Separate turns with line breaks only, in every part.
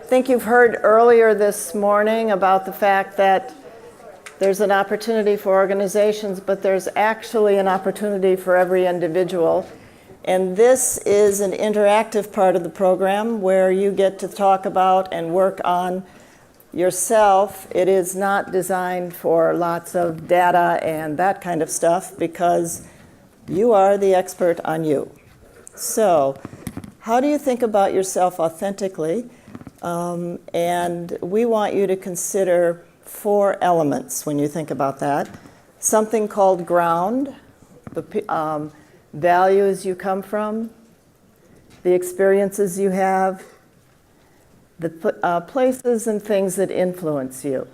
think you've heard earlier this morning about the fact that there's an opportunity for organizations, but there's actually an opportunity for every individual. And this is an interactive part of the program where you get to talk about and work on yourself. It is not designed for lots of data and that kind of stuff because you are the expert on you. So, how do you think about yourself authentically? And we want you to consider 4 elements when you think about that. Something called ground, the values you come from, the experiences you have, the places and things that influence you.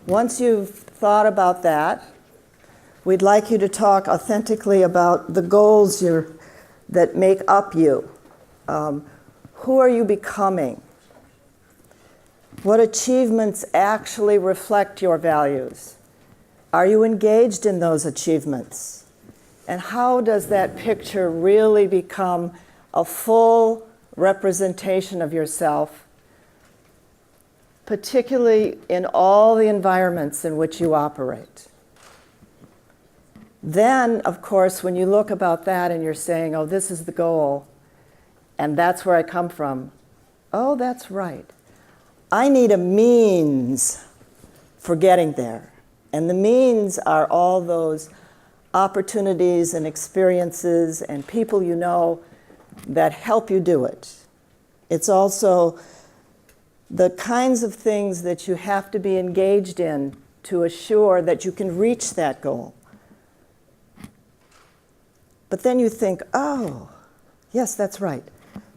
Once you've thought about that, we'd like you to talk authentically about the goals that make up you. Who are you becoming? What achievements actually reflect your values? Are you engaged in those achievements? And how does that picture really become a full representation of yourself, particularly in all the environments in which you operate? Then, of course, when you look about that and you're saying, oh, this is the goal, and that's where I come from, oh, that's right. I need a means for getting there. And the means are all those opportunities and experiences and people you know that help you do it. It's also the kinds of things that you have to be engaged in to assure that you can reach that goal. But then you think, oh, yes, that's right.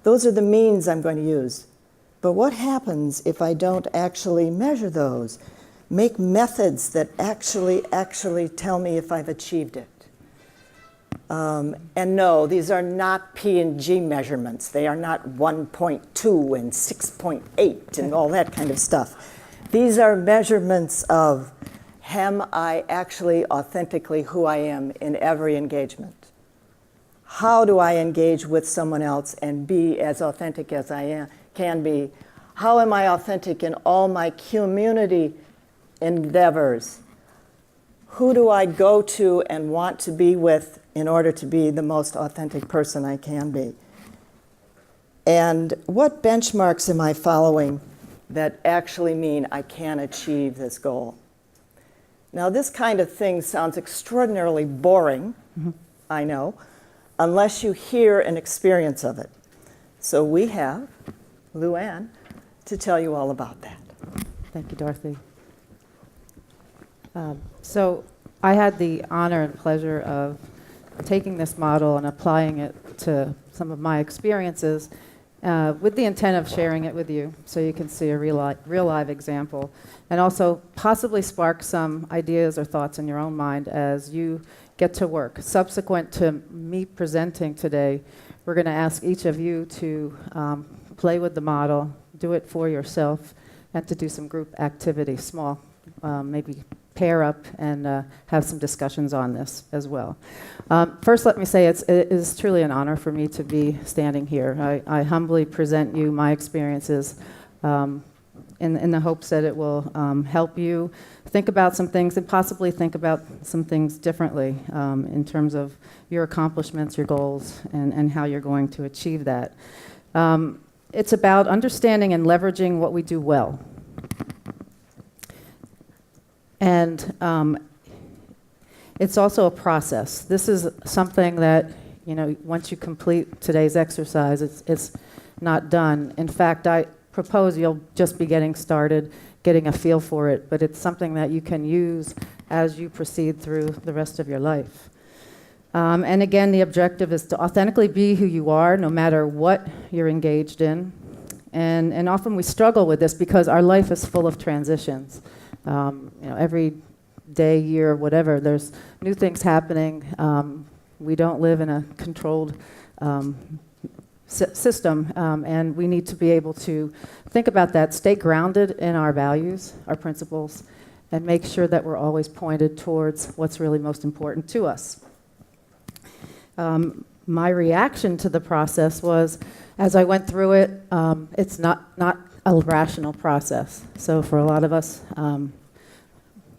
Those are the means I'm going to use. But what happens if I don't actually measure those? Make methods that actually tell me if I've achieved it. And no, these are not P&G measurements. They are not 1.2 and 6.8 and all that kind of stuff. These are measurements of, am I actually authentically who I am in every engagement? How do I engage with someone else and be as authentic as I can be? How am I authentic in all my community endeavors? Who do I go to and want to be with in order to be the most authentic person I can be? And what benchmarks am I following that actually mean I can achieve this goal? Now, this kind of thing sounds extraordinarily boring, I know, unless you hear an experience of it. So we have Luann to tell you all about that.
Thank you, Dorothy. So I had the honor and pleasure of taking this model and applying it to some of my experiences with the intent of sharing it with you so you can see a real live example and also possibly spark some ideas or thoughts in your own mind as you get to work. Subsequent to me presenting today, we're going to ask each of you to play with the model, do it for yourself, and to do some group activity, small, maybe pair up and have some discussions on this as well. First, let me say it is truly an honor for me to be standing here. I humbly present you my experiences in the hopes that it will help you think about some things and possibly think about some things differently in terms of your accomplishments, your goals, and how you're going to achieve that. It's about understanding and leveraging what we do well. And it's also a process. This is something that, once you complete today's exercise, it's not done. In fact, I propose you'll just be getting started, getting a feel for it, but it's something that you can use as you proceed through the rest of your life. And again, the objective is to authentically be who you are, no matter what you're engaged in. And often we struggle with this because our life is full of transitions. Every day, year, whatever, there's new things happening. We don't live in a controlled system, and we need to be able to think about that, stay grounded in our values, our principles, and make sure that we're always pointed towards what's really most important to us. My reaction to the process was, As I went through it, it's not a rational process. So for a lot of us,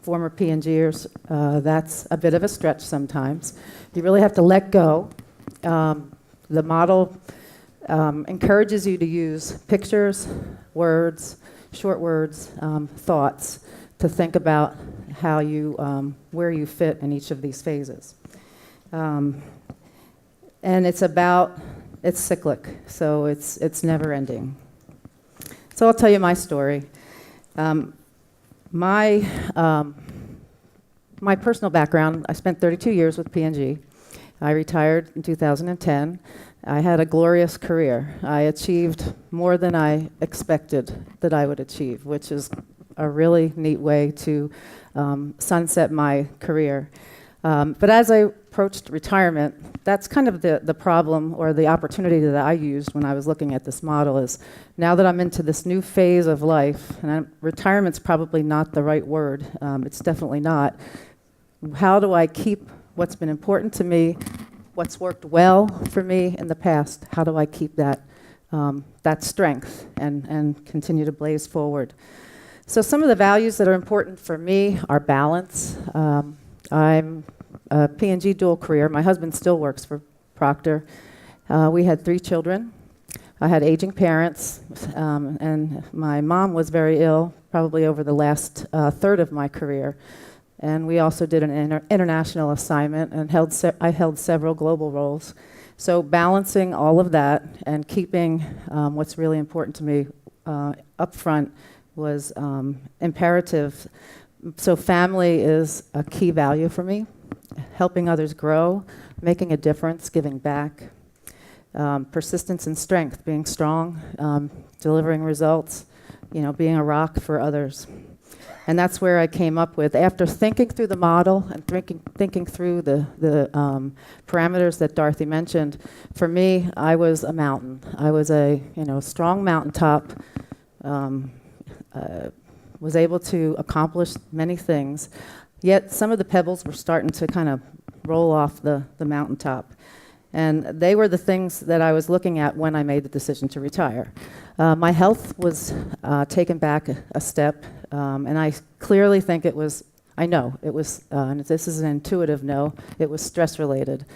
former P&Gers, that's a bit of a stretch sometimes. You really have to let go. The model encourages you to use pictures, words, short words, thoughts to think about how you, where you fit in each of these phases. And it's cyclic, so it's never ending. So I'll tell you my story. My personal background, I spent 32 years with P&G. I retired in 2010. I had a glorious career. I achieved more than I expected that I would achieve, which is a really neat way to sunset my career. But as I approached retirement, that's kind of the problem or the opportunity that I used when I was looking at this model is now that I'm into this new phase of life, and retirement's probably not the right word, it's definitely not. How do I keep what's been important to me, what's worked well for me in the past, how do I keep that strength and continue to blaze forward? So some of the values that are important for me are balance. I'm a P&G dual career. My husband still works for Procter. We had 3 children. I had aging parents, and my mom was very ill, probably over the last third of my career. And we also did an international assignment and I held several global roles. So balancing all of that and keeping what's really important to me up front was imperative. So family is a key value for me. Helping others grow, making a difference, giving back. Persistence and strength, being strong, delivering results, being a rock for others. And that's where I came up with, after thinking through the model and thinking through the parameters that Dorothy mentioned, for me, I was a mountain. I was a strong mountaintop, was able to accomplish many things, yet some of the pebbles were starting to kind of roll off the mountaintop. And they were the things that I was looking at when I made the decision to retire. My health was taken back a step, and I clearly think I know it was, and this is an intuitive no, it was stress related.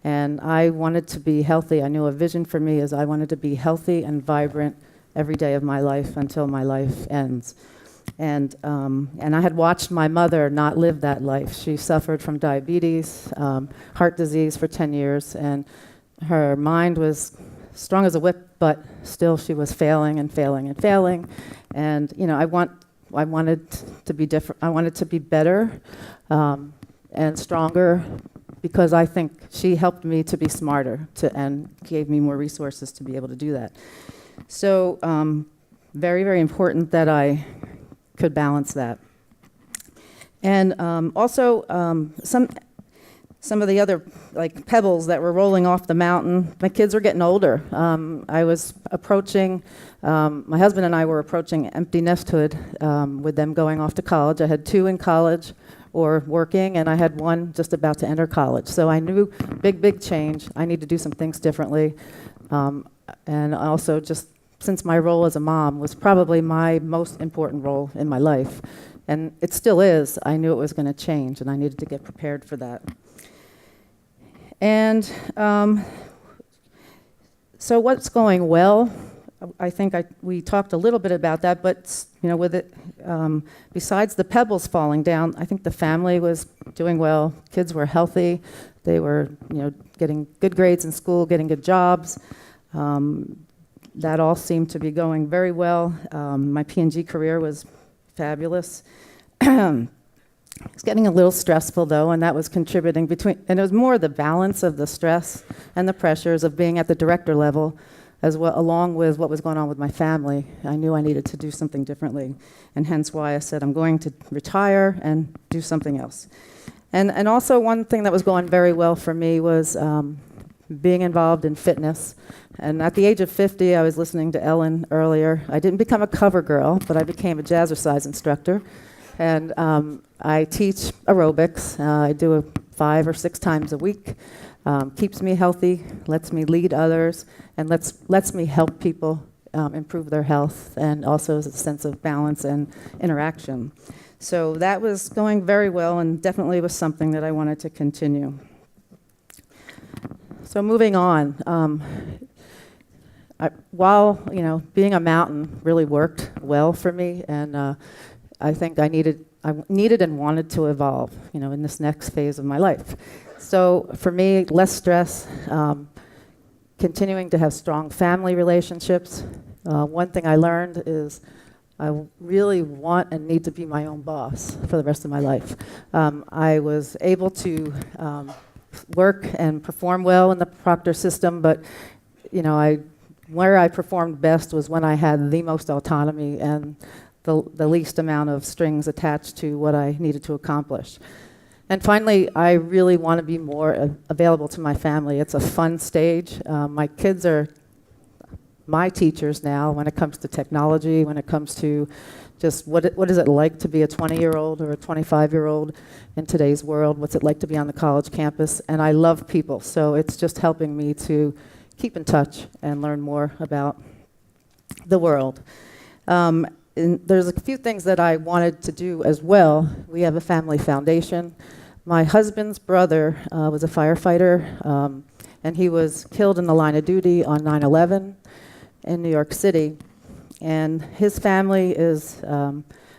And I wanted to be healthy. I knew a vision for me is I wanted to be healthy and vibrant every day of my life until my life ends. And I had watched my mother not live that life. She suffered from diabetes, heart disease for 10 years, and her mind was strong as a whip, but still she was failing and failing and failing. And I wanted to be different. I wanted to be better and stronger because I think she helped me to be smarter and gave me more resources to be able to do that. So very, very important that I could balance that. And also some of the other pebbles that were rolling off the mountain. My kids are getting older. I was approaching, my husband and I were approaching empty nesthood with them going off to college. I had 2 in college or working, and I had 1 just about to enter college. So I knew big change. I need to do some things differently. And also just since my role as a mom was probably my most important role in my life, and it still is, I knew it was going to change, and I needed to get prepared for that. And so what's going well? I think we talked a little bit about that, but with it, besides the pebbles falling down, I think the family was doing well. Kids were healthy. They were, getting good grades in school, getting good jobs. That all seemed to be going very well. My P&G career was fabulous. It's getting a little stressful, though, and that was contributing and it was more the balance of the stress and the pressures of being at the director level, as well, along with what was going on with my family. I knew I needed to do something differently, and hence why I said I'm going to retire and do something else. And also one thing that was going very well for me was being involved in fitness. And at the age of 50, I was listening to Ellen earlier. I didn't become a cover girl, but I became a jazzercise instructor. And I teach aerobics. I do it 5 or 6 times a week. keeps me healthy, lets me lead others, and lets me help people improve their health, and also is a sense of balance and interaction. So that was going very well, and definitely was something that I wanted to continue. So moving on, while being a mountain really worked well for me, and I think I needed and wanted to evolve, in this next phase of my life. So for me, less stress, continuing to have strong family relationships. One thing I learned is I really want and need to be my own boss for the rest of my life. I was able to work and perform well in the proctor system, but where I performed best was when I had the most autonomy and the least amount of strings attached to what I needed to accomplish. And finally, I really want to be more available to my family. It's a fun stage. My kids are my teachers now when it comes to technology, when it comes to just what is it like to be a 20-year-old or a 25-year-old in today's world? What's it like to be on the college campus? And I love people, so it's just helping me to keep in touch and learn more about the world. And there's a few things that I wanted to do as well. We have a family foundation. My husband's brother was a firefighter, and he was killed in the line of duty on 9/11 in New York City. And his family is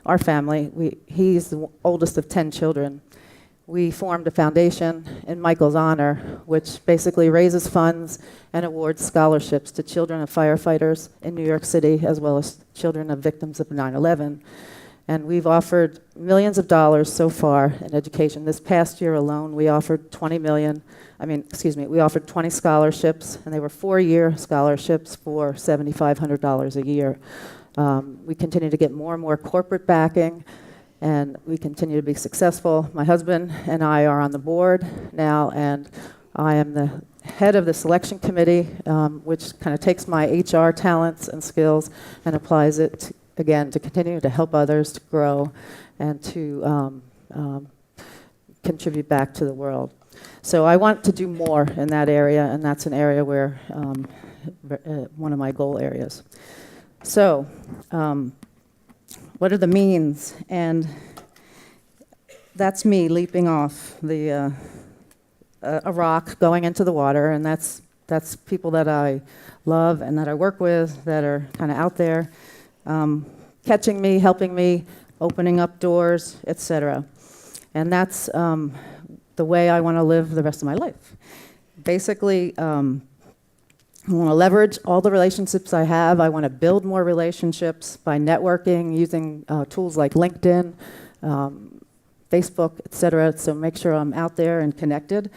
our family. He's the oldest of 10 children. We formed a foundation in Michael's honor, which basically raises funds and awards scholarships to children of firefighters in New York City, as well as children of victims of 9/11. And we've offered millions of dollars so far in education. This past year alone, we offered 20 scholarships, and they were 4-year scholarships for $7,500 a year. We continue to get more and more corporate backing, and we continue to be successful. My husband and I are on the board now, and I am the head of the selection committee, which kind of takes my HR talents and skills and applies it, again, to continue to help others to grow and to contribute back to the world. So I want to do more in that area, and that's an area where one of my goal areas. So what are the means? And that's me leaping off a rock going into the water, and that's people that I love and that I work with that are kind of out there, catching me, helping me, opening up doors, etc. And that's the way I want to live the rest of my life. Basically, I want to leverage all the relationships I have. I want to build more relationships by networking, using tools like LinkedIn, Facebook, etc. So make sure I'm out there and connected,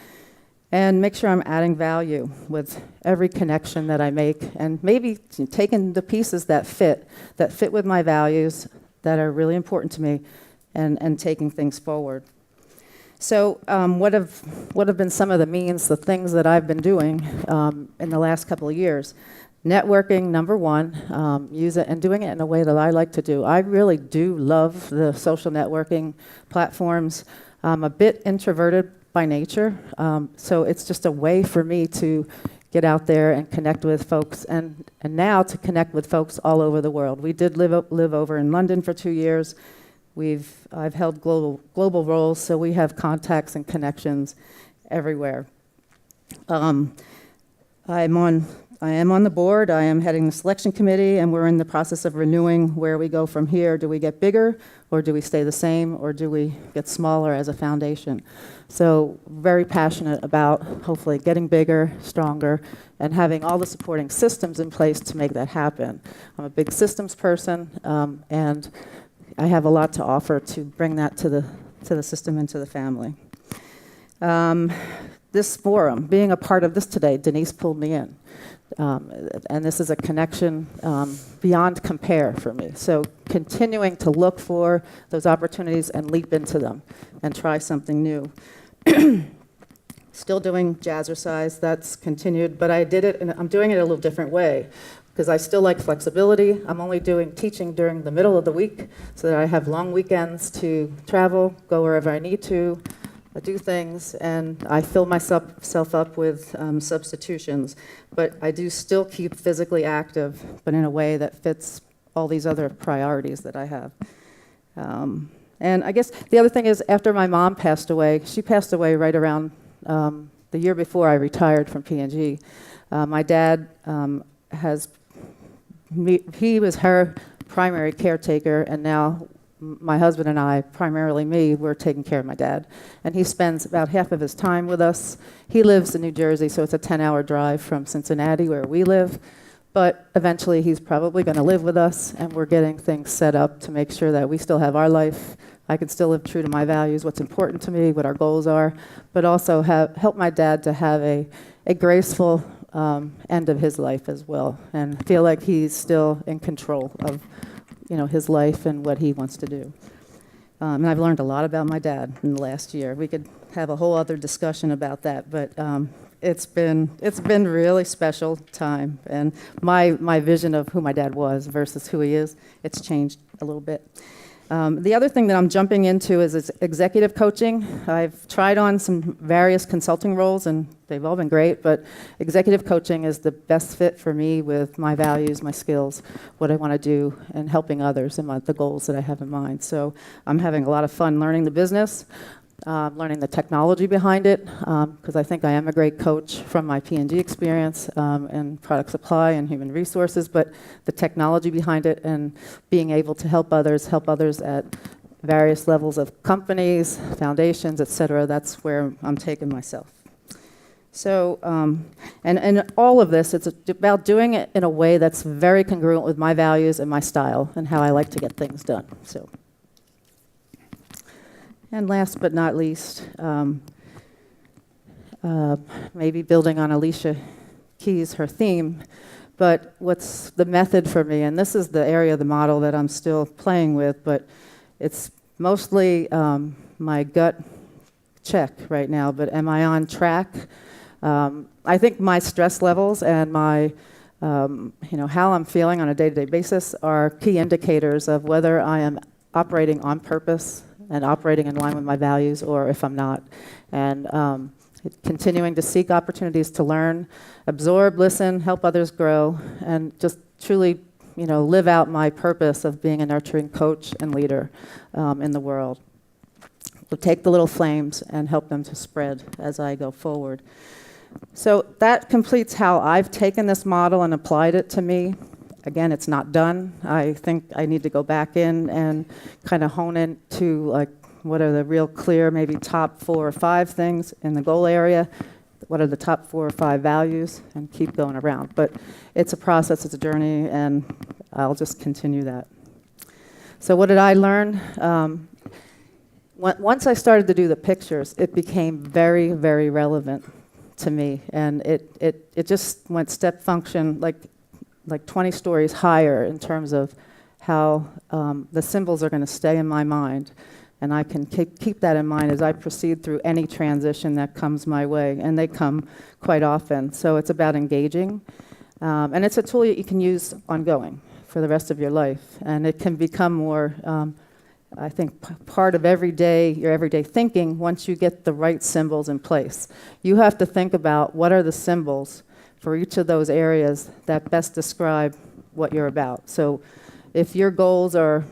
and make sure I'm adding value with every connection that I make, and maybe taking the pieces that fit with my values that are really important to me, and taking things forward. So what have been some of the means, the things that I've been doing in the last couple of years? Networking, number one, use it and doing it in a way that I like to do. I really do love the social networking platforms. I'm a bit introverted by nature, so it's just a way for me to get out there and connect with folks, and now to connect with folks all over the world. We did live over in London for 2 years. I've held global roles, so we have contacts and connections everywhere. I am on the board. I am heading the selection committee, and we're in the process of renewing where we go from here. Do we get bigger, or do we stay the same, or do we get smaller as a foundation? So very passionate about hopefully getting bigger, stronger, and having all the supporting systems in place to make that happen. I'm a big systems person, and I have a lot to offer to bring that to the system and to the family. This forum, being a part of this today, Denise pulled me in. And this is a connection beyond compare for me. So continuing to look for those opportunities and leap into them and try something new. Still doing jazzercise, that's continued, but I did it, and I'm doing it a little different way, because I still like flexibility. I'm only teaching during the middle of the week so that I have long weekends to travel, go wherever I need to, I do things, and I fill myself up with substitutions, but I do still keep physically active, but in a way that fits all these other priorities that I have. And I guess the other thing is, after my mom passed away, she passed away right around the year before I retired from P&G. My dad he was her primary caretaker, and now my husband and I, primarily me, we're taking care of my dad. And he spends about half of his time with us. He lives in New Jersey, so it's a 10-hour drive from Cincinnati, where we live. But eventually he's probably going to live with us, and we're getting things set up to make sure that we still have our life. I can still live true to my values, what's important to me, what our goals are, but also help my dad to have a graceful end of his life as well, and feel like he's still in control of his life and what he wants to do. And I've learned a lot about my dad in the last year. We could have a whole other discussion about that, but it's been really special time. And my vision of who my dad was versus who he is, it's changed a little bit. The other thing that I'm jumping into is executive coaching. I've tried on some various consulting roles, and they've all been great, but executive coaching is the best fit for me with my values, my skills, what I want to do, and helping others and the goals that I have in mind. So I'm having a lot of fun learning the business, learning the technology behind it, because I think I am a great coach from my P&G experience in product supply and human resources, but the technology behind it and being able to help others at various levels of companies, foundations, et cetera, that's where I'm taking myself. So, and all of this, it's about doing it in a way that's very congruent with my values and my style and how I like to get things done. So. And last but not least, maybe building on Alicia Keys, her theme, but what's the method for me, and this is the area of the model that I'm still playing with, but it's mostly my gut check right now, but am I on track? I think my stress levels and my how I'm feeling on a day-to-day basis are key indicators of whether I am operating on purpose and operating in line with my values, or if I'm not. And continuing to seek opportunities to learn, absorb, listen, help others grow, and just truly, live out my purpose of being a nurturing coach and leader in the world. So take the little flames and help them to spread as I go forward. So that completes how I've taken this model and applied it to me. Again, it's not done. I think I need to go back in and kind of hone in to what are the real clear, maybe top 4 or 5 things in the goal area, what are the top 4 or 5 values, and keep going around. But it's a process, it's a journey, and I'll just continue that. So what did I learn? Once I started to do the pictures, it became very, very relevant to me, and it just went step function, like 20 stories higher in terms of how the symbols are going to stay in my mind. And I can keep that in mind as I proceed through any transition that comes my way. And they come quite often. So it's about engaging. And it's a tool that you can use ongoing for the rest of your life. And it can become more, I think, part of your everyday thinking once you get the right symbols in place. You have to think about what are the symbols for each of those areas that best describe what you're about. So if your goals are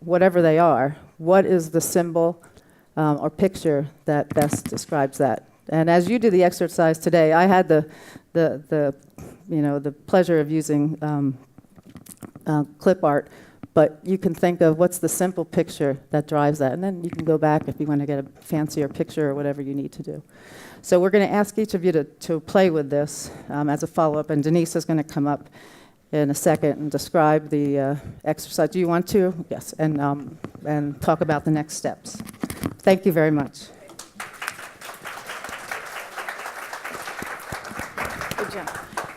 whatever they are, what is the symbol or picture that best describes that? And as you do the exercise today, I had the pleasure of using clip art, but you can think of what's the simple picture that drives that, and then you can go back if you want to get a fancier picture or whatever you need to do. So we're going to ask each of you to play with this as a follow-up, and Denise is going to come up in a second and describe the exercise. Do you want to? Yes, and talk about the next steps. Thank you very much.
Good job.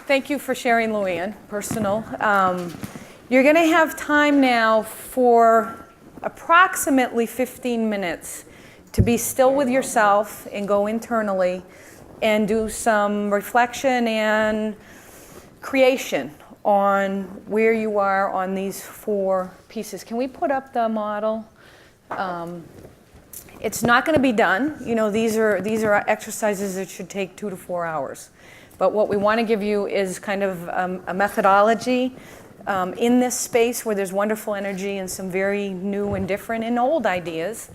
Thank you for sharing, Luann. Personal. You're going to have time now for approximately 15 minutes to be still with yourself and go internally and do some reflection and creation on where you are on these 4 pieces. Can we put up the model? It's not going to be done. You know, these are exercises that should take 2 to 4 hours. But what we want to give you is kind of a methodology in this space where there's wonderful energy and some very new and different and old ideas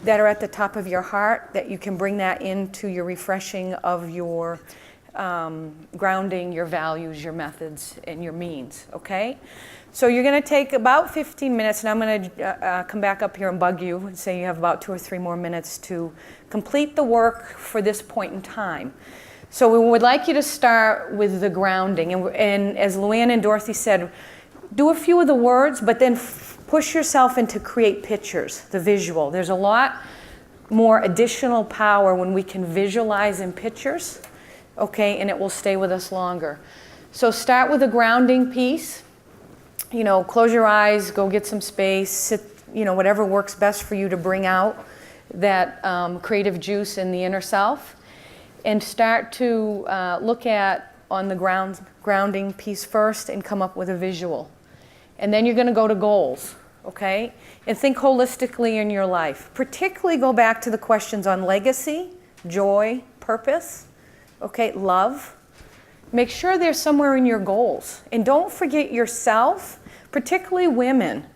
that are at the top of your heart, that you can bring that into your refreshing of your grounding, your values, your methods, and your means, okay? So you're going to take about 15 minutes, and I'm going to come back up here and bug you and say you have about 2 or 3 more minutes to complete the work for this point in time. So we would like you to start with the grounding. And as Luann and Dorothy said, do a few of the words, but then push yourself into create pictures, the visual. There's a lot more additional power when we can visualize in pictures, okay, and it will stay with us longer. So start with a grounding piece. You know, close your eyes, go get some space, sit, you know, whatever works best for you to bring out that creative juice in the inner self. And start to look at on the grounding piece first and come up with a visual. And then you're going to go to goals, okay? And think holistically in your life. Particularly go back to the questions on legacy, joy, purpose, okay, love. Make sure they're somewhere in your goals. And don't forget yourself, particularly women.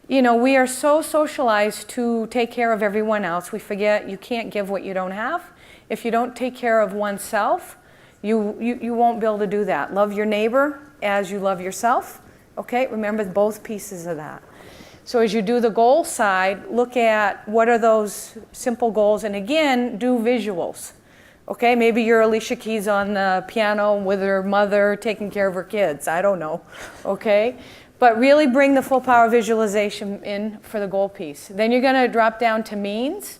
You know, we are so socialized to take care of everyone else. We forget you can't give what you don't have. If you don't take care of oneself, you won't be able to do that. Love your neighbor as you love yourself. Okay, remember both pieces of that. So as you do the goal side, look at what are those simple goals, and again, do visuals. Okay, maybe you're Alicia Keys on the piano with her mother taking care of her kids. I don't know. Okay, but really bring the full power visualization in for the goal piece. Then you're going to drop down to means.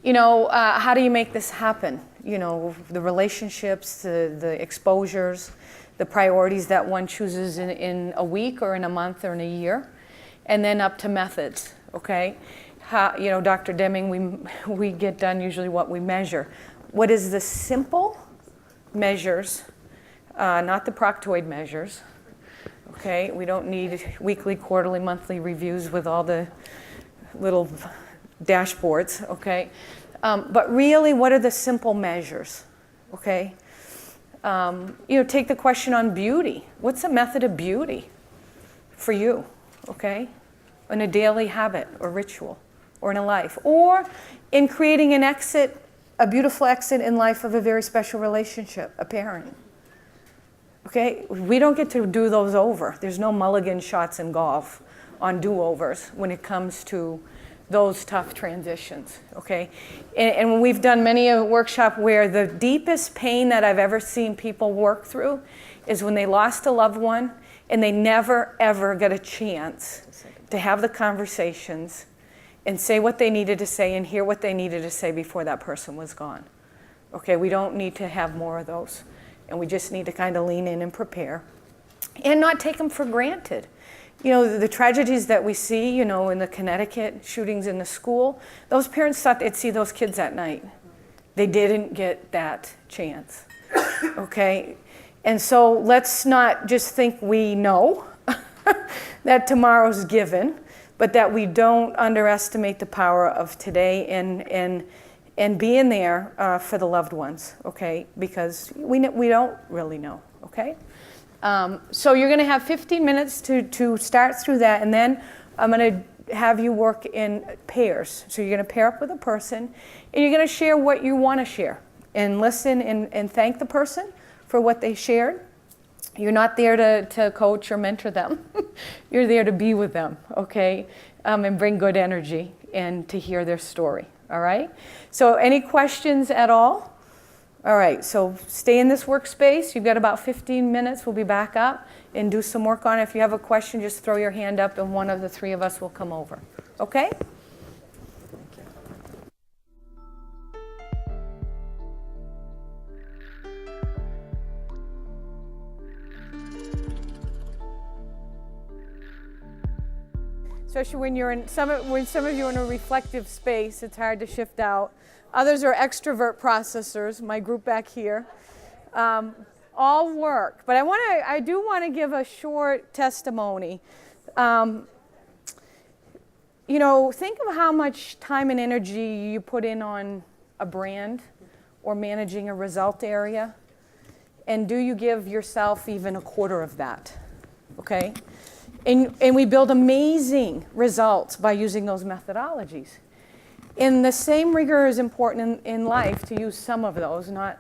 You know, how do you make this happen? You know, the relationships, the exposures, the priorities that one chooses in a week or in a month or in a year, and then up to methods, okay? How, you know, Dr. Deming, we get done usually what we measure. What is the simple measures, not the proctoid measures, okay? We don't need weekly, quarterly, monthly reviews with all the little dashboards, okay? But really, what are the simple measures, okay? You know, take the question on beauty. What's a method of beauty for you, okay? In a daily habit or ritual or in a life. Or in creating an exit, a beautiful exit in life of a very special relationship, a parent. Okay? We don't get to do those over. There's no mulligan shots in golf on do-overs when it comes to those tough transitions, okay? And when we've done many a workshop where the deepest pain that I've ever seen people work through is when they lost a loved one and they never, ever got a chance to have the conversations and say what they needed to say and hear what they needed to say before that person was gone. Okay, we don't need to have more of those. And we just need to kind of lean in and prepare and not take them for granted. You know, the tragedies that we see, you know, in the Connecticut shootings in the school, those parents thought they'd see those kids at night. They didn't get that chance, okay? And so let's not just think we know that tomorrow's given, but that we don't underestimate the power of today and being there for the loved ones, okay? Because we don't really know, okay? So you're going to have 15 minutes to start through that, and then I'm going to have you work in pairs. So you're going to pair up with a person, and you're going to share what you want to share, and listen and thank the person for what they shared. You're not there to coach or mentor them. You're there to be with them, okay, and bring good energy and to hear their story, all right? So any questions at all? All right, so stay in this workspace. You've got about 15 minutes. We'll be back up and do some work on it. If you have a question, just throw your hand up and one of the three of us will come over. Okay? Especially when some of you are in a reflective space, it's hard to shift out. Others are extrovert processors, my group back here. All work. But I do want to give a short testimony. you know, think of how much time and energy you put in on a brand or managing a result area, and do you give yourself even a quarter of that, okay? And we build amazing results by using those methodologies. And the same rigor is important in life, to use some of those, not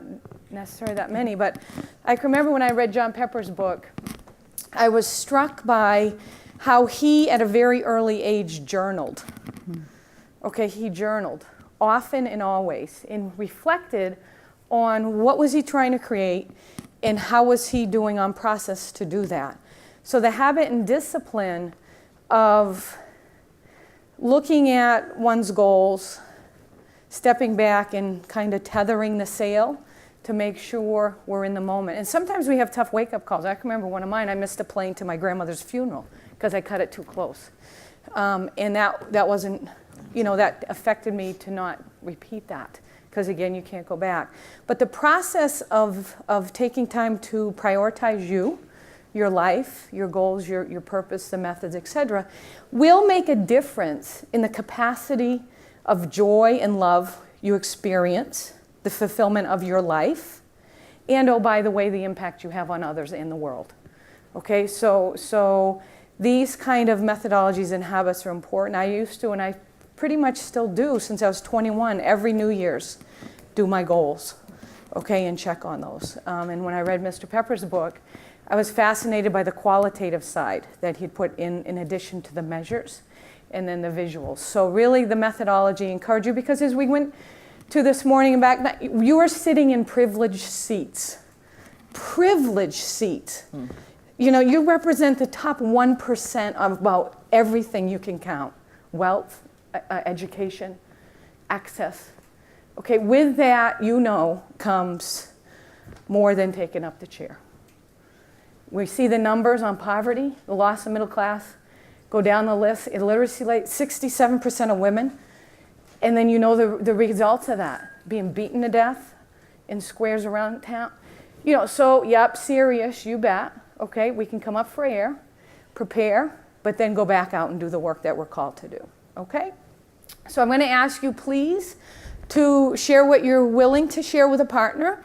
necessarily that many. But I can remember when I read John Pepper's book, I was struck by how he, at a very early age, journaled. Okay, he journaled, often and always, and reflected on what was he trying to create and how was he doing on process to do that. So the habit and discipline of looking at one's goals, stepping back and kind of tethering the sail to make sure we're in the moment. And sometimes we have tough wake-up calls. I can remember one of mine, I missed a plane to my grandmother's funeral because I cut it too close. And that wasn't, you know, that affected me to not repeat that, because again, you can't go back. But the process of taking time to prioritize you, your life, your goals, your purpose, the methods, etc., will make a difference in the capacity of joy and love you experience, the fulfillment of your life, and, oh, by the way, the impact you have on others in the world. Okay, so these kind of methodologies and habits are important. I used to, and I pretty much still do since I was 21, every New Year's, do my goals, okay, and check on those. And when I read Mr. Pepper's book, I was fascinated by the qualitative side that he'd put in addition to the measures and then the visuals. So really the methodology encouraged you, because as we went to this morning and back, you are sitting in privileged seats. Privileged seats. You know, you represent the top 1% of about everything you can count. Wealth, education, access. Okay, with that, you know, comes more than taking up the chair. We see the numbers on poverty, the loss of middle class, go down the list. Illiteracy rate, 67% of women. And then you know the results of that, being beaten to death in squares around town. You know, so, yep, serious, you bet. Okay, we can come up for air, prepare, but then go back out and do the work that we're called to do. Okay? So I'm going to ask you, please, to share what you're willing to share with a partner.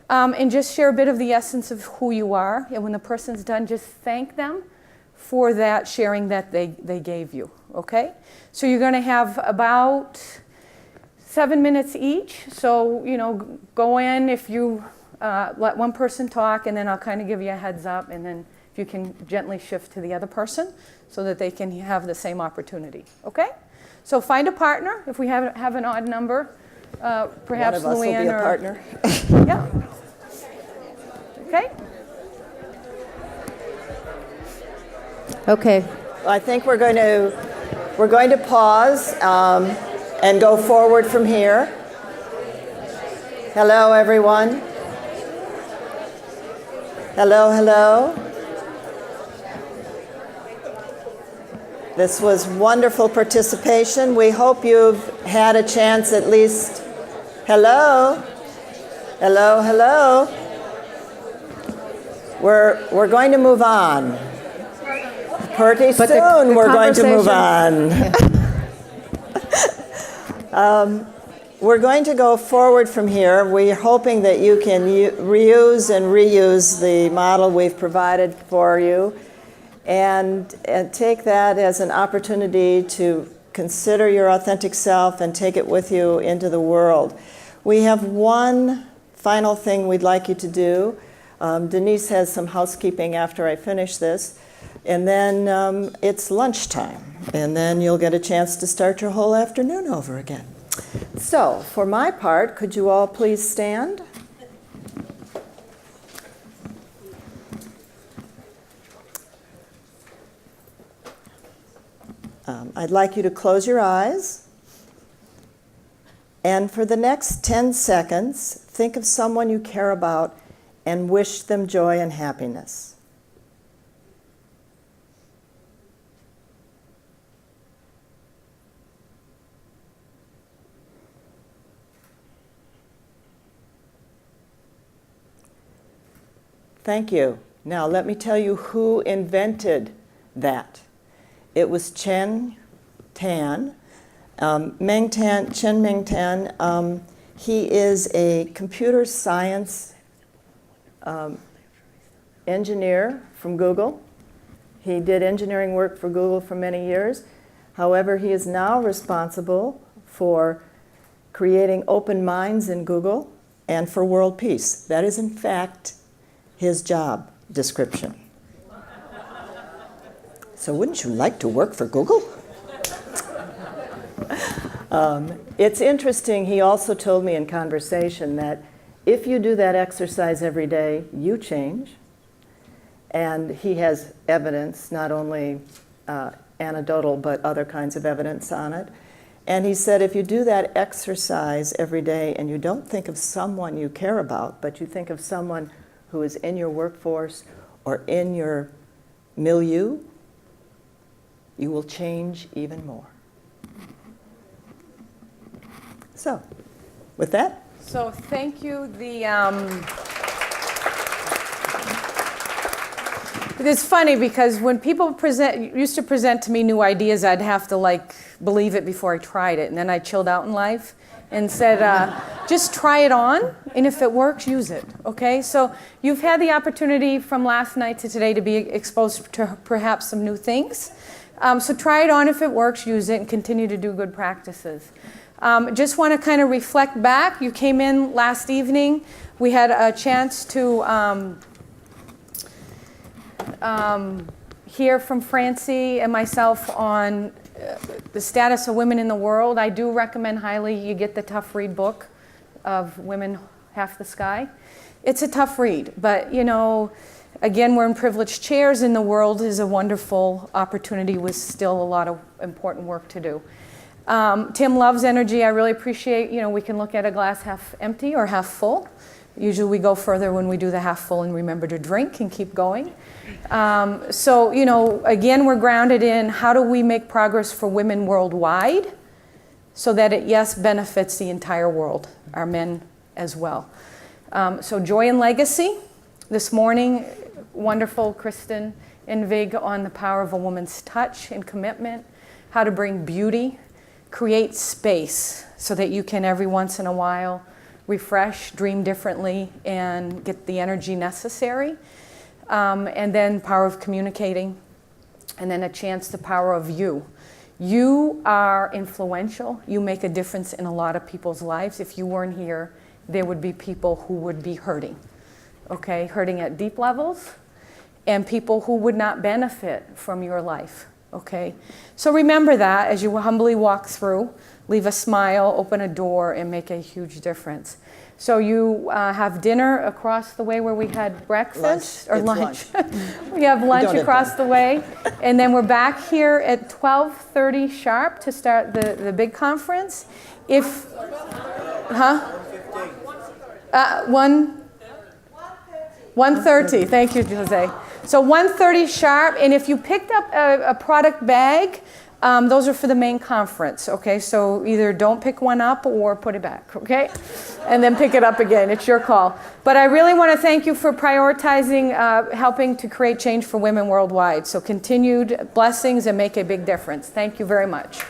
And just share a bit of the essence of who you are. And when the person's done, just thank them for that sharing that they gave you, okay? So you're gonna have about 7 minutes each. So, you know, go in if you let one person talk, and then I'll kind of give you a heads up, and then if you can gently shift to the other person so that they can have the same opportunity, okay? So find a partner. If we have an odd number, perhaps
One of us will be
Luann
a partner.
Yeah. Okay.
Okay.
I think we're going to pause and go forward from here. Hello, everyone. Hello, hello. This was wonderful participation. We hope you've had a chance at least. Hello. Hello, hello. We're going to move on. Pretty soon we're going to move on. We're going to go forward from here. We're hoping that you can reuse and reuse the model we've provided for you, and take that as an opportunity to consider your authentic self and take it with you into the world. We have one final thing we'd like you to do. Denise has some housekeeping after I finish this. And then it's lunchtime. And then you'll get a chance to start your whole afternoon over again. So, for my part, could you all please stand? I'd like you to close your eyes. And for the next 10 seconds, think of someone you care about and wish them joy and happiness. Thank you. Now let me tell you who invented that. It was Chen Tan. Chen Ming Tan, he is a computer science engineer from Google. He did engineering work for Google for many years. However, he is now responsible for creating open minds in Google and for world peace. That is, in fact, his job description. So wouldn't you like to work for Google? It's interesting, he also told me in conversation that if you do that exercise every day, you change. And he has evidence, not only anecdotal, but other kinds of evidence on it. And he said if you do that exercise every day and you don't think of someone you care about, but you think of someone who is in your workforce or in your milieu, you will change even more. So, with that.
So thank you. It's funny because when people used to present to me new ideas, I'd have to believe it before I tried it. And then I chilled out in life and said, just try it on. And if it works, use it. Okay? So you've had the opportunity from last night to today to be exposed to perhaps some new things. So try it on. If it works, use it and continue to do good practices. Just want to kind of reflect back. You came in last evening. We had a chance to hear from Francie and myself on the status of women in the world. I do recommend highly you get the tough read book of Women Half the Sky. It's a tough read, but again, we're in privileged chairs and the world is a wonderful opportunity with still a lot of important work to do. Tim loves energy. I really appreciate, we can look at a glass half empty or half full. Usually we go further when we do the half full and remember to drink and keep going. So, again, we're grounded in how do we make progress for women worldwide so that it, yes, benefits the entire world, our men as well. So joy and legacy. This morning, wonderful Kristen and Vig on the power of a woman's touch and commitment, how to bring beauty, create space so that you can every once in a while refresh, dream differently, and get the energy necessary. And then power of communicating, and then a chance the power of you. You are influential. You make a difference in a lot of people's lives. If you weren't here, there would be people who would be hurting, okay? Hurting at deep levels, and people who would not benefit from your life. Okay, so remember that as you humbly walk through, leave a smile, open a door, and make a huge difference. So you have dinner across the way where we had breakfast or lunch. We have lunch across the way, and then we're back here at 12:30 sharp to start the big conference. 1:30. Thank you, Jose. So 1:30 sharp, and if you picked up a product bag, those are for the main conference, okay? So either don't pick one up or put it back, okay? And then pick it up again. It's your call. But I really want to thank you for prioritizing helping to create change for women worldwide. So continued blessings and make a big difference. Thank you very much.